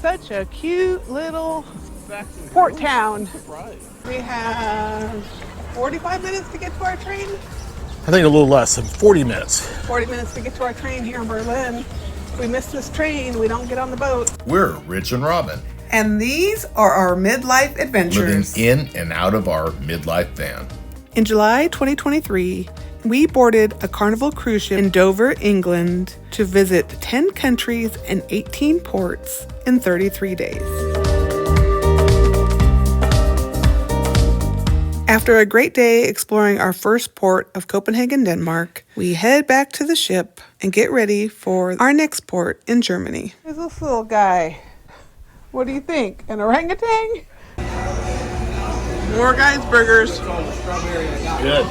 Such a cute little port town. We have 45 minutes to get to our train. I think a little less than 40 minutes. 40 minutes to get to our train here in Berlin. If we miss this train, we don't get on the boat. We're Rich and Robin. And these are our midlife adventures. Living in and out of our midlife van. In July 2023, we boarded a Carnival cruise ship in Dover, England, to visit 10 countries and 18 ports in 33 days. After a great day exploring our first port of Copenhagen, Denmark, we head back to the ship and get ready for our next port in Germany. There's this little guy. What do you think? An orangutan? More guys' burgers. Good.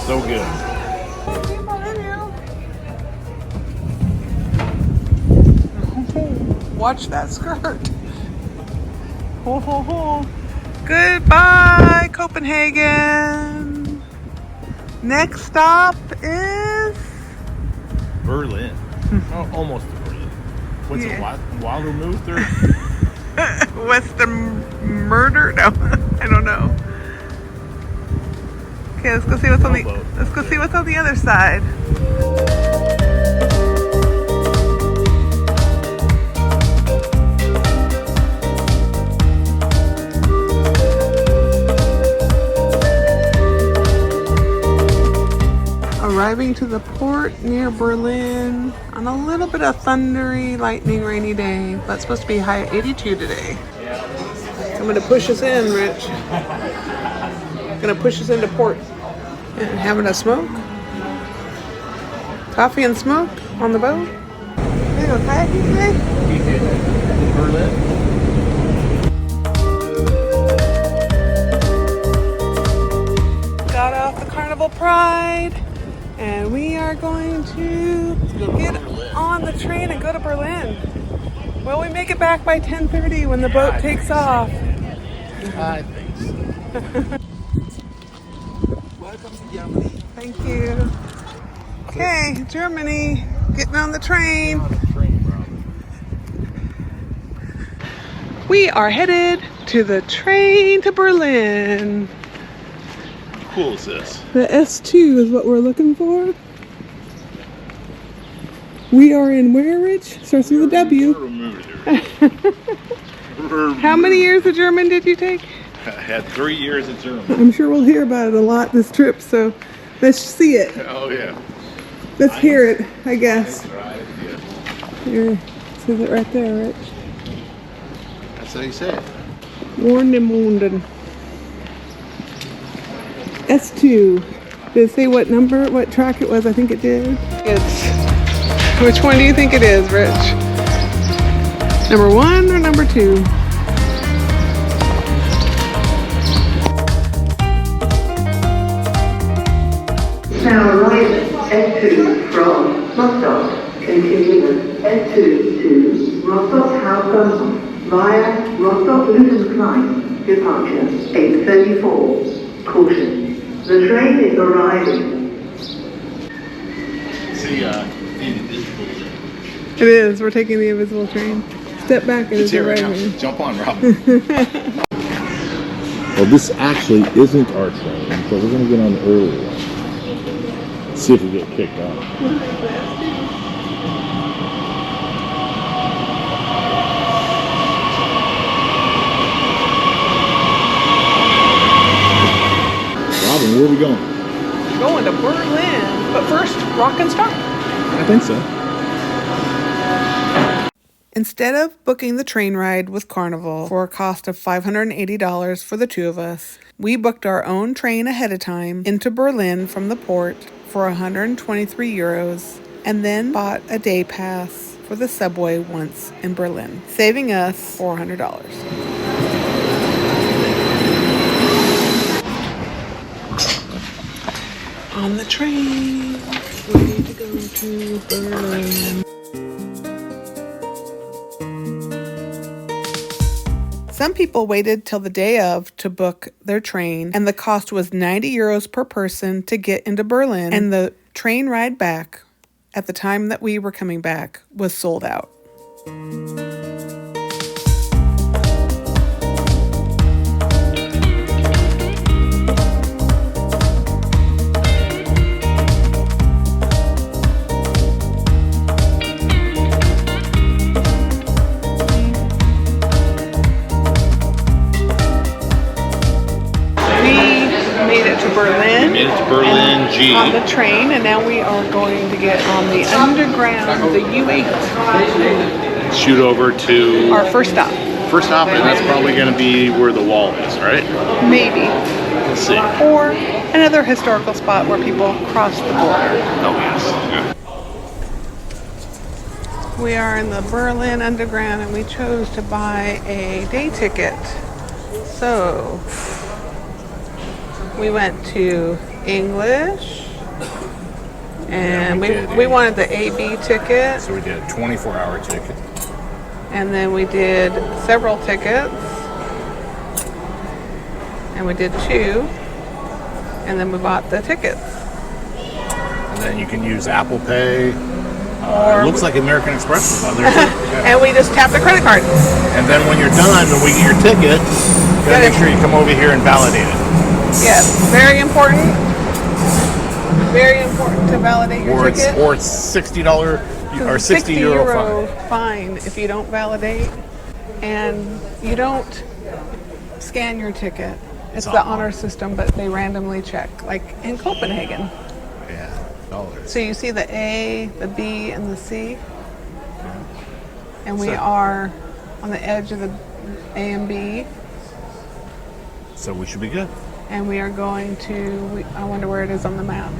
So good. Watch that skirt. Ho, ho, ho. Goodbye, Copenhagen. Next stop is Berlin. Oh, almost to Berlin. What's it? Warnemunde or? Western murder? No, I don't know. Okay, let's go see what's on the other side. Arriving to the port near Berlin on a little bit of thundery, lightning, rainy day, but it's supposed to be high at 82 today. I'm going to push us in, Rich. Going to push us into port. And having a smoke. Coffee and smoke on the boat. You go kayaking today? In Berlin. Got off the Carnival Pride. And we are going to get on the train and go to Berlin. Will we make it back by 10:30 when the boat takes off? I think so. Welcome to Germany. Thank you. Okay, Germany, getting on the train. We are headed to the train to Berlin. How cool is this? The S2 is what we're looking for. We are in where, Rich? Starts with a W. How many years of German did you take? I had 3 years of German. I'm sure we'll hear about it a lot this trip, so let's see it. Oh yeah. Let's hear it, I guess. Right, yeah. Here, it says it right there, Rich. That's how you say it. Warnemunde. S2. Did it say what number, what track it was? I think it did. Which one do you think it is, Rich? Number 1 or number 2? Now arriving S2 from Rostock, continuing S2 to Rostock Hauptbahnhof via Rostock-Lüttenklein, departure 8:34. Caution, the train is arriving. See, the invisible. It is. We're taking the invisible train. Step back and it's here right now. arriving. Jump on, Robin. Well, this actually isn't our train, so we're going to get on the early one. See if we get kicked out. Robin, where are we going? Going to Berlin. But first, rock and start. I think so. Instead of booking the train ride with Carnival for a cost of $580 for the two of us, we booked our own train ahead of time into Berlin from the port for 123 euros and then bought a day pass for the subway once in Berlin, saving us $400. On the train, ready to go to Berlin. Some people waited till the day of to book their train, and the cost was 90 euros per person to get into Berlin, and the train ride back at the time that we were coming back was sold out. G. on the train, and now we are going to get on the underground, the U8. Shoot over to Our first stop. first stop, and that's probably going to be where the wall is, right? Maybe. Let's see. Or another historical spot where people cross the border. Oh, yes. Yeah. We are in the Berlin Underground, and we chose to buy a day ticket. So we went to English, and we wanted the AB ticket, So we did a 24-hour ticket. and then we did several tickets, and we did 2, and then we bought the tickets. And then you can use Apple Pay. It looks like American Express is on there too. Yeah. And we just tapped the credit card. And then when you're done and we get your ticket, you gotta make sure you come over here and validate it. Yes, very important. Very important to validate your ticket. Or it's $60 or 60 euro fine if you don't validate and you don't scan your ticket. It's the honor system, but they randomly check, like in Copenhagen. Yeah, dollars. So you see the A, the B, and the C. And we are on the edge of the A and B. So we should be good. And we are going to, I wonder where it is on the map.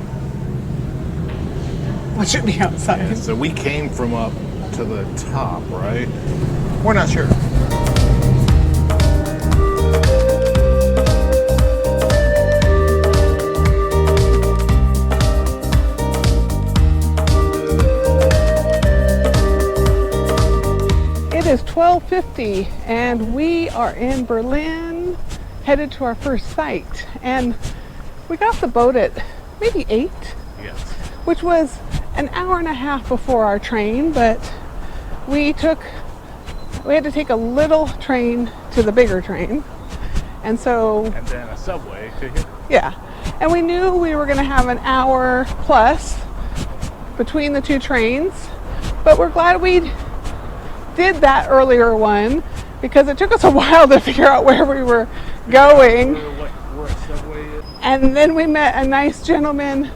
What should be outside? Yeah, so we came from up to the top, right? We're not sure. It is 12:50 and we are in Berlin, headed to our first site. And we got the boat at maybe 8, Yes. which was an hour and a half before our train, but we had to take a little train to the bigger train. And so, And then a subway ticket. yeah. And we knew we were going to have an hour plus between the 2 trains, but we're glad we did that earlier one because it took us a while to figure out where we were going. Where a subway is. And then we met a nice gentleman,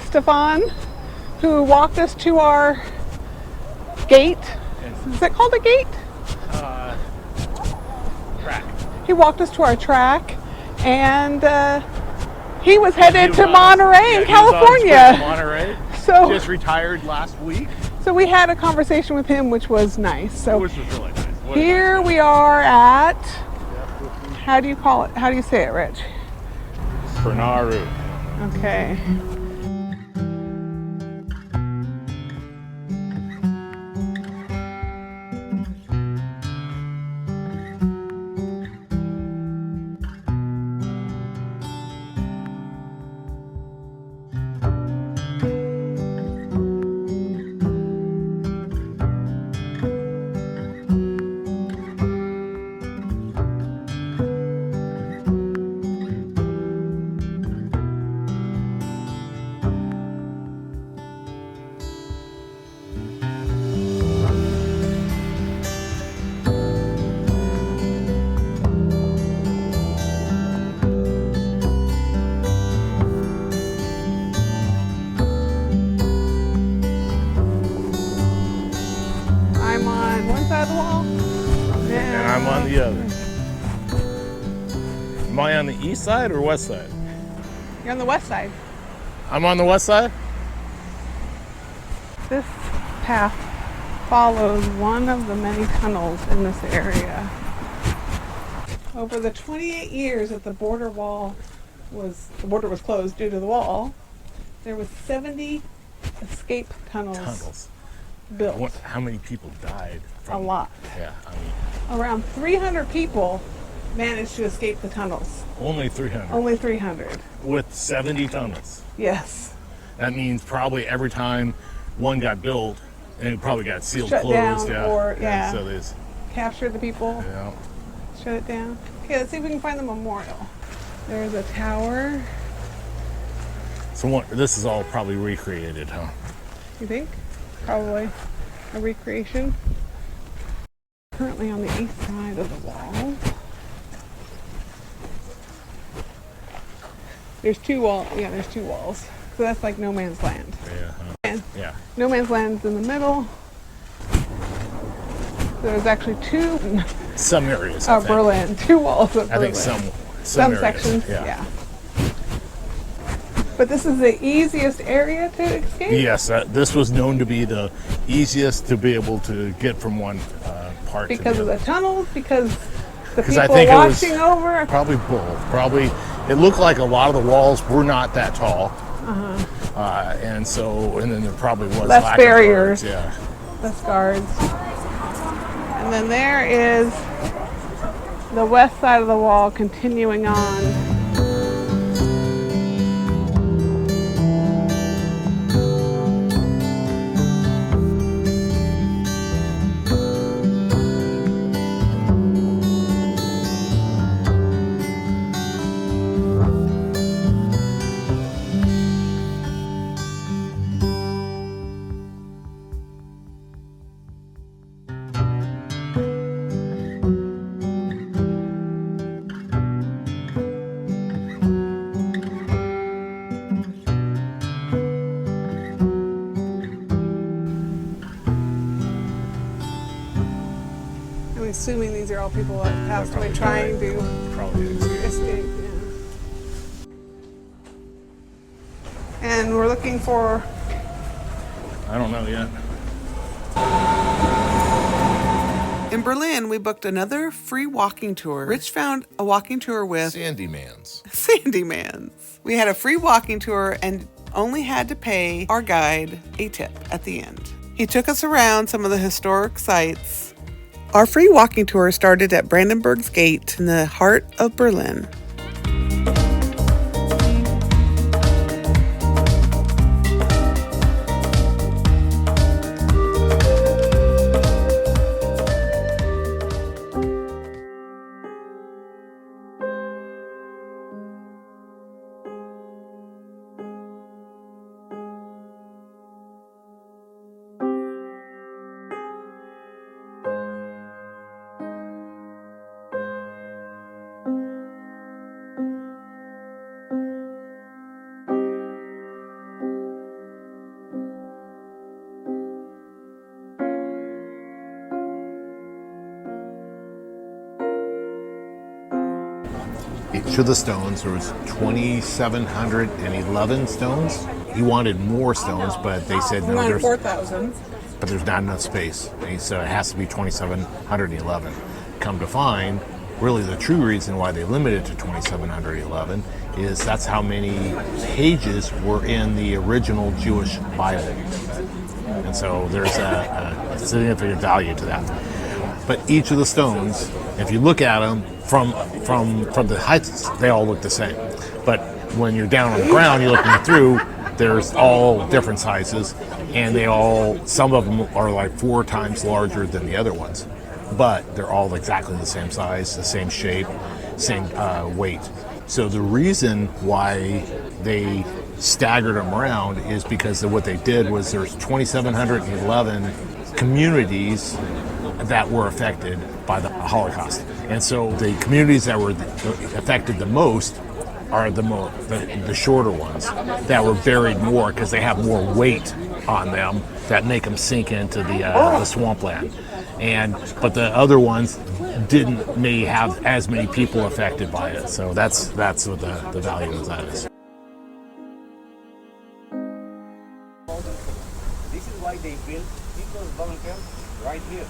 Stefan, who walked us to our gate. Is it called a gate? Track. He walked us to our track, and he was headed to Monterey in California. Monterey. So, Just retired last week. so we had a conversation with him, which was nice. So Which was really nice. What a here nice we are at, how do you call it? How do you say it, Rich? Bernaru. Okay. I'm on one side of the wall. And I'm on the other. Am I on the east side or west side? You're on the west side. I'm on the west side? This path follows one of the many tunnels in this area. Over the 28 years that the border was closed due to the wall, there was 70 escape tunnels built. How many people died? A lot. Yeah, I mean, Around 300 people managed to escape the tunnels. only 300. Only 300. With 70 tunnels. Yes. That means probably every time one got built, and it probably got sealed Shut closed. down Yeah. or- yeah. So there's, Captured the people. yeah. Shut it down. Okay, let's see if we can find the memorial. There's a tower. So this is all probably recreated, huh? You think? Probably a recreation. Currently on the east side of the wall. There's 2 walls. Yeah, there's 2 walls. So that's like no man's land. Yeah. Yeah. No man's land's in the middle. There's actually two Some areas. I think. Berlin, two walls of I Berlin. think Some areas, sections, Yeah. yeah. But this is the easiest area to escape? Yes, this was known to be the easiest to be able to get from one part to the Because of other. the tunnels? Because the 'Cause I people think it was watching over? Probably both. Probably, it looked like a lot of the walls were not that tall. And then there probably was Less lack of barriers. guards, yeah. Less guards. And then there is the west side of the wall continuing on. I'm assuming these are all people that passed away trying to Probably escape. Yeah. And we're looking for I don't know yet. In Berlin, we booked another free walking tour. Rich found a walking tour with Sandy Mans. Sandy Mans. We had a free walking tour and only had to pay our guide a tip at the end. He took us around some of the historic sites. Our free walking tour started at Brandenburg's Gate in the heart of Berlin. Each of the stones, there was 2,711 stones. He wanted more stones, but they said no, there's 4,000. but there's not enough space. And he said it has to be 2,711. Come to find, really the true reason why they limited it to 2,711 is that's how many pages were in the original Jewish Bible. And so there's a significant value to that. But each of the stones, if you look at them from the heights, they all look the same. But when you're down on the ground, you're looking through, there's all different sizes, and some of them are like 4 times larger than the other ones. But they're all exactly the same size, the same shape, same weight. So the reason why they staggered them around is because of what they did was there's 2,711 communities that were affected by the Holocaust. And so the communities that were affected the most are the shorter ones that were buried more because they have more weight on them that make them sink into the swampland. But the other ones may have as many people affected by it. So that's what the value of that is. This is why they built Hitler's bunker right here.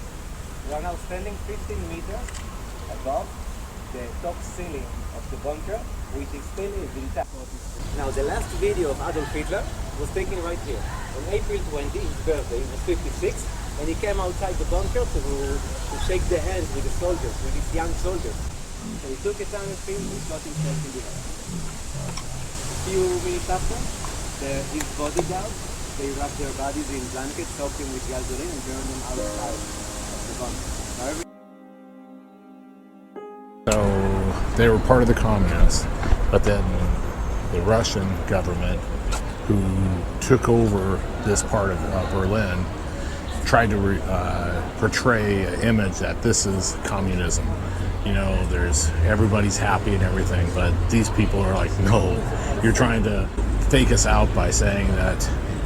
We are now standing 15 meters above the top ceiling of the bunker, which is still intact. Now, the last video of Adolf Hitler was taken right here. On April 20, his birthday, he was 56, and he came outside the bunker to shake the hands with the soldiers, with his young soldiers. So he took a time and film, he shot himself in the head. A few minutes after, his bodyguards, they wrapped their bodies in blankets, soaked them with gasoline, and burned them outside the bunker. So they were part of the communists, but then the Russian government, who took over this part of Berlin, tried to portray an image that this is communism. Everybody's happy and everything, but these people are like, no, you're trying to fake us out by saying that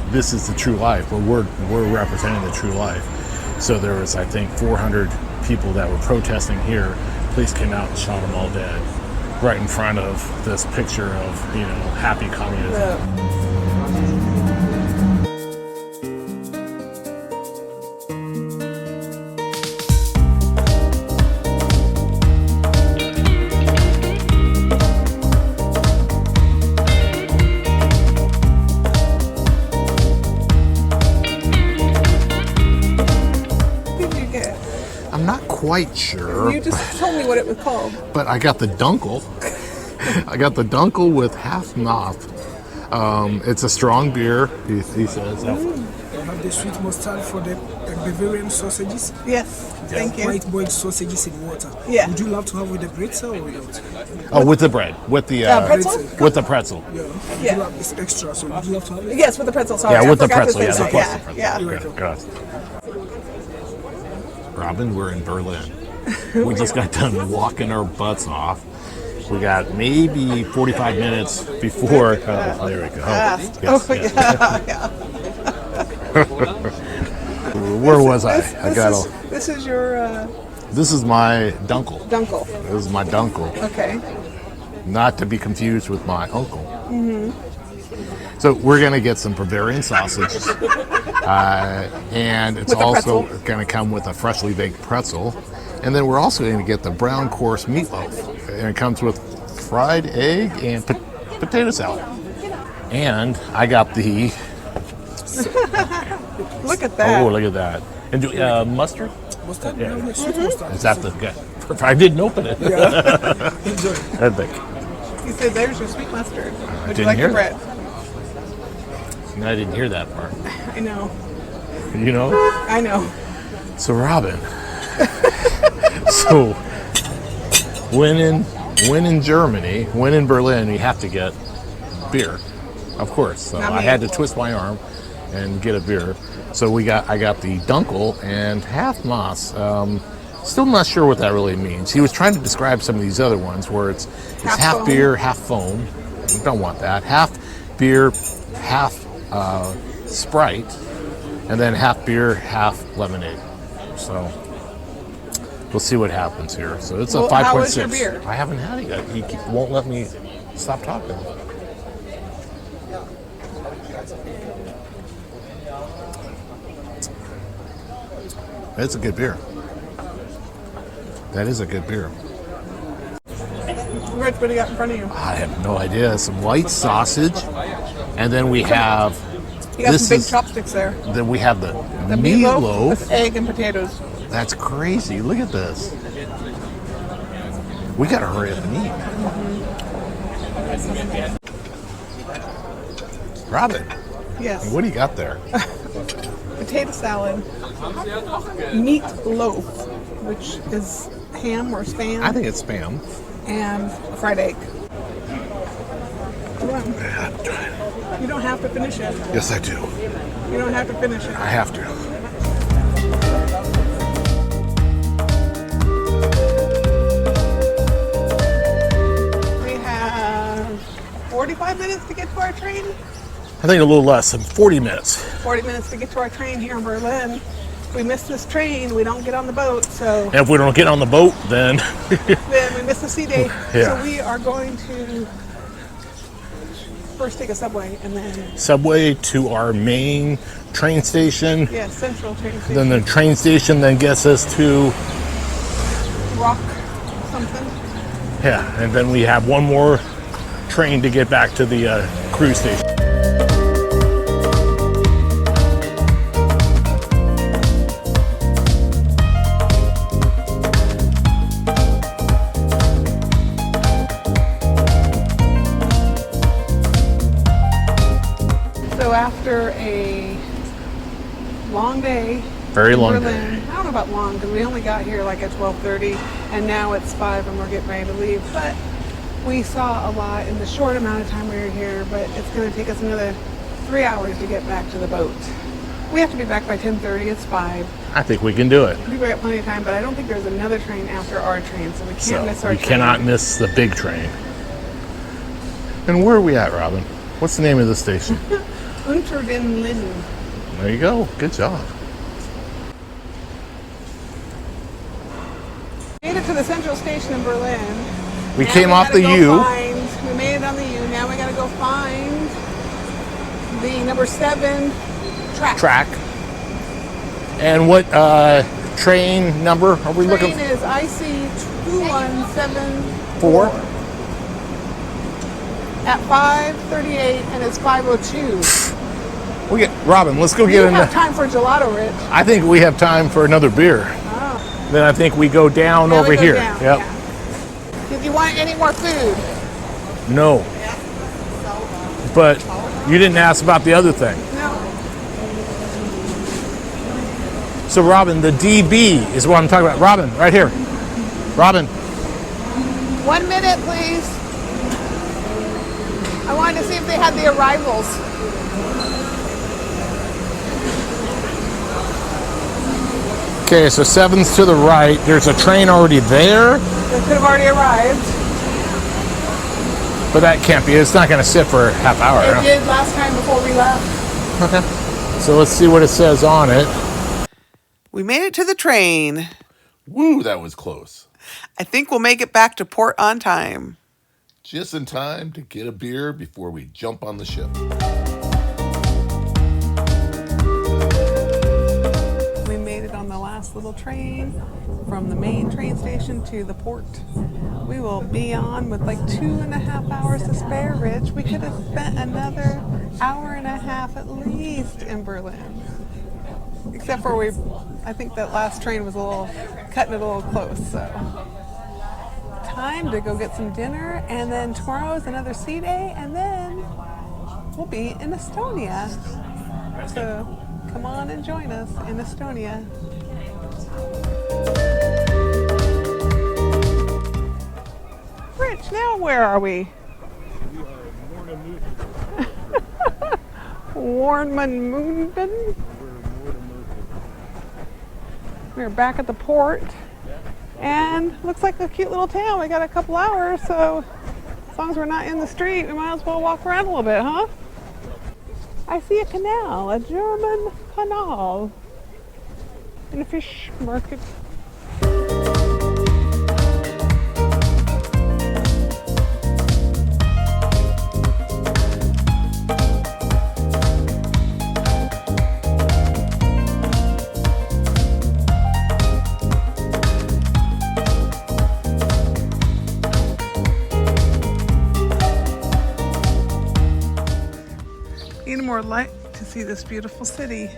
this is the true life, but we're representing the true life. So there was, I think, 400 people that were protesting here. Police came out and shot them all dead right in front of this picture of, you know, happy communism. I'm not quite sure. You just told me what it was called. But I got the dunkel. I got the dunkel with half moth. It's a strong beer, he says. I have the sweet mustard for the Bavarian sausages. Yes, thank you. White boiled sausages in water. Yeah. Would you love to have with the pretzel or without? Oh, with the bread, with the pretzel? with the pretzel. Yeah. Yeah. You love, it's extra, so would you love to have it? Yes, with the pretzel. Sorry, Yeah, I with the forgot to pretzel. say Yeah, that. the Yeah, pretzel. yeah. Robin, we're in Berlin. We just got done walking our butts off. We got maybe 45 minutes before. Oh, there we go. Fast. Yes, Oh, yes. yeah. Where was I? This is your This is my dunkel. dunkel. This is my dunkel. Okay. Not to be confused with my uncle. Mm-hmm. So we're going to get some Bavarian sausages. And it's With a also pretzel. going to come with a freshly baked pretzel. And then we're also going to get the brown course meatloaf. And it comes with fried egg and potato salad. And I got the... Look at that. Oh, look at that. And mustard? Mustard? Yeah. Yeah. Sweet mustard. Is that the... I didn't open it. Yeah. Enjoy. I think. You said there's your sweet mustard. Would you didn't like hear the bread? I didn't hear that part. I know. You know? I know. So Robin, so when in Germany, when in Berlin, you have to get beer, of course. So Not I me. had to twist my arm and get a beer. So I got the dunkel and half Mass. Still not sure what that really means. He was trying to describe some of these other ones where it's half foam. beer, half foam. We don't want that. Half beer, half Sprite, and then half beer, half lemonade. So we'll see what happens here. So it's a Well, 5.6. how is your beer? I haven't had it yet. He won't let me stop talking. It's a good beer. That is a good beer. Rich, what do you got in front of you? I have no idea. Some white sausage, and then we have. You got this some big is- chopsticks there. Then we have the The meatloaf. with egg and potatoes. That's crazy. Look at this. We gotta hurry up and eat. Robin, Yes. what do you got there? Potato salad. Meat loaf, which is ham or spam. I think it's spam. And fried egg. Come on. You don't have to finish it. Yes, I do. You don't have to finish it. I have to. We have 45 minutes to get to our train. I think a little less than 40 minutes. 40 minutes to get to our train here in Berlin. If we miss this train, we don't get on the boat, so And if we don't get on the boat, then then we miss the sea day. Yeah. So we are going to first take a subway and then, subway to our main train station. yeah, central train station. Then the train station then gets us to, Rock something. yeah, and then we have one more train to get back to the cruise station. So after a long day, Very in long Berlin, day. I don't know about long because we only got here like at 12:30, and now it's 5 and we're getting ready to leave. But we saw a lot in the short amount of time we were here. But it's going to take us another 3 hours to get back to the boat. We have to be back by 10:30. It's 5. I think we can do it. We've got plenty of time, but I don't think there's another train after our train, so we can't So miss our we train. cannot miss the big train. And where are we at, Robin? What's the name of the station? Unter den Linden. There you go. Good job. Made it to the central station in Berlin. We Now came we off gotta the go U. We made it on the U. Now we gotta go find the number 7 track. And what train number are we looking Train is IC 2174 for? at 5:38, and it's 5:02. We get Robin. Let's go We get don't have in. time for gelato, Rich. I think we have time for another beer. Then I think we go down Now over we go here. down, Yep. yeah. Did you want any more food? No. But you didn't ask about the other thing. No. So Robin, the DB is what I'm talking about. Robin, right here. Robin. 1 minute, please. I wanted to see if they had the arrivals. Okay, so 7's to the right. There's a train already there, They could have already arrived. but that can't be. It's not going to sit for a half hour. It did last time before we left. Okay. So let's see what it says on it. We made it to the train. Woo, that was close. I think we'll make it back to port on time. Just in time to get a beer before we jump on the ship. We made it on the last little train from the main train station to the port. We will be on with like 2.5 hours to spare, Rich. We could have spent another hour and a half at least in Berlin. Except for I think that last train was cutting it a little close, so. Time to go get some dinner, and then tomorrow is another sea day, and then we'll be in Estonia. So come on and join us in Estonia. Rich, now where are we? Warnemunde. We're back at the port, and looks like a cute little town. We got a couple hours, so as long as we're not in the street, we might as well walk around a little bit, huh? I see a canal, a German canal, and a fish market. Need more light to see this beautiful city.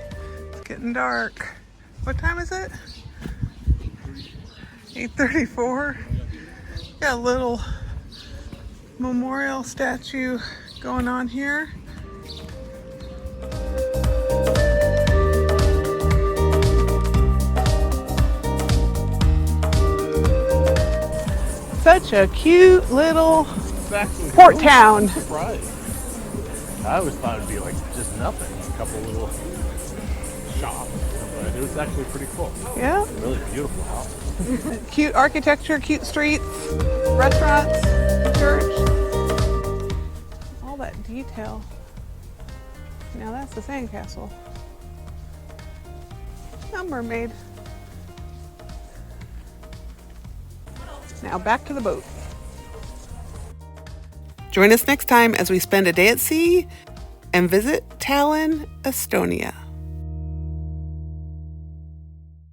It's getting dark. What time is it? 8:34. Got a little memorial statue going on here. Such a cute little port town. I always thought it'd be like just nothing, a couple little shops, but it was actually pretty cool. Yeah. Really beautiful house. Cute architecture, cute streets, restaurants, church. All that detail. Now that's the sandcastle. A mermaid. Now back to the boat. Join us next time as we spend a day at sea and visit Tallinn, Estonia.